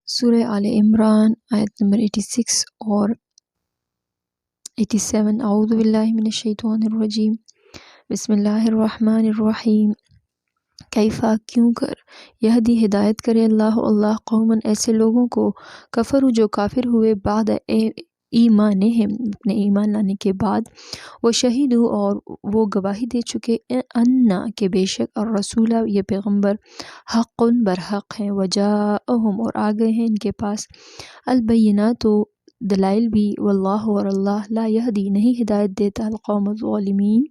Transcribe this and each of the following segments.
سورہ آل عمران آیت نمبر 86 اور 87۔ اعوذ باللہ من الشیطان الرجیم، بسم اللہ الرحمن الرحیم۔ کیفا کیوں کر، یہدی ہدایت کرے اللہ قوماً ایسے لوگوں کو، کفروا جو کافر ہوئے، بعد ایمانہم اپنے ایمان لانے کے بعد، وشہدوا اور وہ گواہی دے چکے، انا کہ بے شک الرسول یہ پیغمبر، حق برحق ہیں، وجاءہم اور آ گئے ہیں ان کے پاس، البینات دلائل بھی، واللہ اور اللہ لا یہدی نہیں ہدایت دیتا القوم الظالمین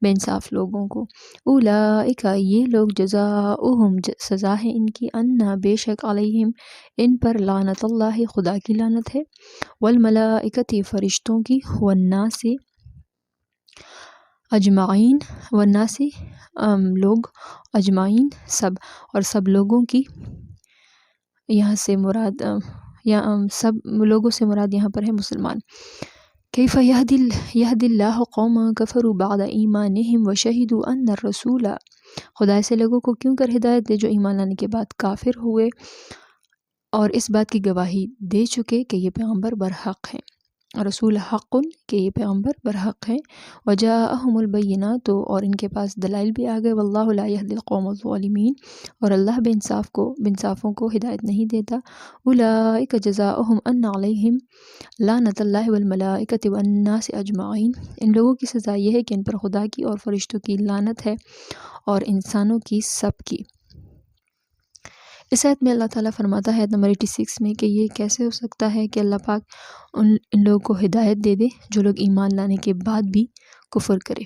بے انصاف لوگوں کو۔ اولئک یہ لوگ جزاؤہم سزا ہے ان کی، انا بے شک علیہم ان پر لعنت اللہ خدا کی لعنت ہے، والملائکۃ فرشتوں کی، والناس اجمعین والناس لوگ، اجمعین سب، اور سب لوگوں کی، یہاں سے مراد سب لوگوں سے مراد یہاں پر ہے مسلمان۔ کیف یہدی اللہ قوما کفروا بعد ایمانہم وشہدوا ان الرسول، خدا ایسے لوگوں کو کیوں کر ہدایت دے جو ایمان لانے کے بعد کافر ہوئے اور اس بات کی گواہی دے چکے کہ یہ پیغمبر برحق ہیں، رسول حق کہ یہ پیغمبر برحق ہیں، وجاءہم البینات اور ان کے پاس دلائل بھی آ گئے، واللہ لا یہدی القوم الظالمین اور اللہ بے انصافوں کو ہدایت نہیں دیتا۔ اولئک جزاؤہم ان علیہم لعنت اللہ والملائکۃ والناس اجمعین، ان لوگوں کی سزا یہ ہے کہ ان پر خدا کی اور فرشتوں کی لعنت ہے اور انسانوں کی سب کی۔ اس آیت میں اللہ تعالیٰ فرماتا ہے آیت نمبر 86 میں کہ یہ کیسے ہو سکتا ہے کہ اللہ پاک ان لوگوں کو ہدایت دے دے جو لوگ ایمان لانے کے بعد بھی کفر کرے،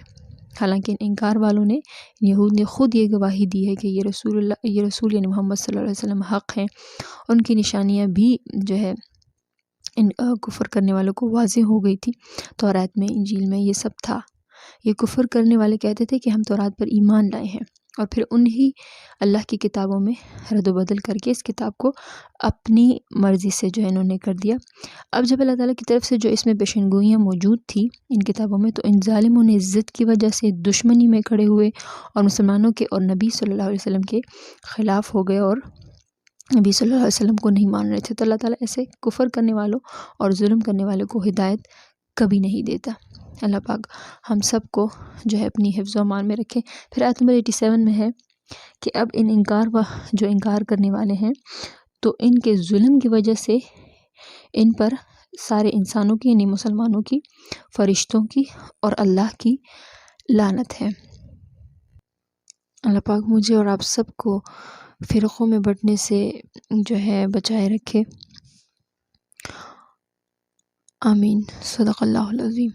حالانکہ ان انکار والوں نے، یہود نے خود یہ گواہی دی ہے کہ یہ رسول یعنی محمد صلی اللہ علیہ وسلم حق ہیں، ان کی نشانیاں بھی جو ہے ان کفر کرنے والوں کو واضح ہو گئی تھی، تورات میں انجیل میں یہ سب تھا۔ یہ کفر کرنے والے کہتے تھے کہ ہم تورات پر ایمان لائے ہیں، اور پھر انہی اللہ کی کتابوں میں رد و بدل کر کے اس کتاب کو اپنی مرضی سے جو ہے انہوں نے کر دیا۔ اب جب اللہ تعالیٰ کی طرف سے جو اس میں پیشن گوئیاں موجود تھی ان کتابوں میں، تو ان ظالموں نے عزت کی وجہ سے دشمنی میں کھڑے ہوئے اور مسلمانوں کے اور نبی صلی اللہ علیہ وسلم کے خلاف ہو گئے اور نبی صلی اللہ علیہ وسلم کو نہیں مان رہے تھے۔ تو اللہ تعالیٰ ایسے کفر کرنے والوں اور ظلم کرنے والوں کو ہدایت کبھی نہیں دیتا۔ اللہ پاک ہم سب کو جو ہے اپنی حفظ و امان میں رکھے۔ پھر آیت نمبر 87 میں ہے کہ اب ان جو انکار کرنے والے ہیں تو ان کے ظلم کی وجہ سے ان پر سارے انسانوں کی یعنی مسلمانوں کی، فرشتوں کی اور اللہ کی لعنت ہے۔ اللہ پاک مجھے اور آپ سب کو فرقوں میں بٹنے سے جو ہے بچائے رکھے، آمین۔ صدق اللہ العظیم۔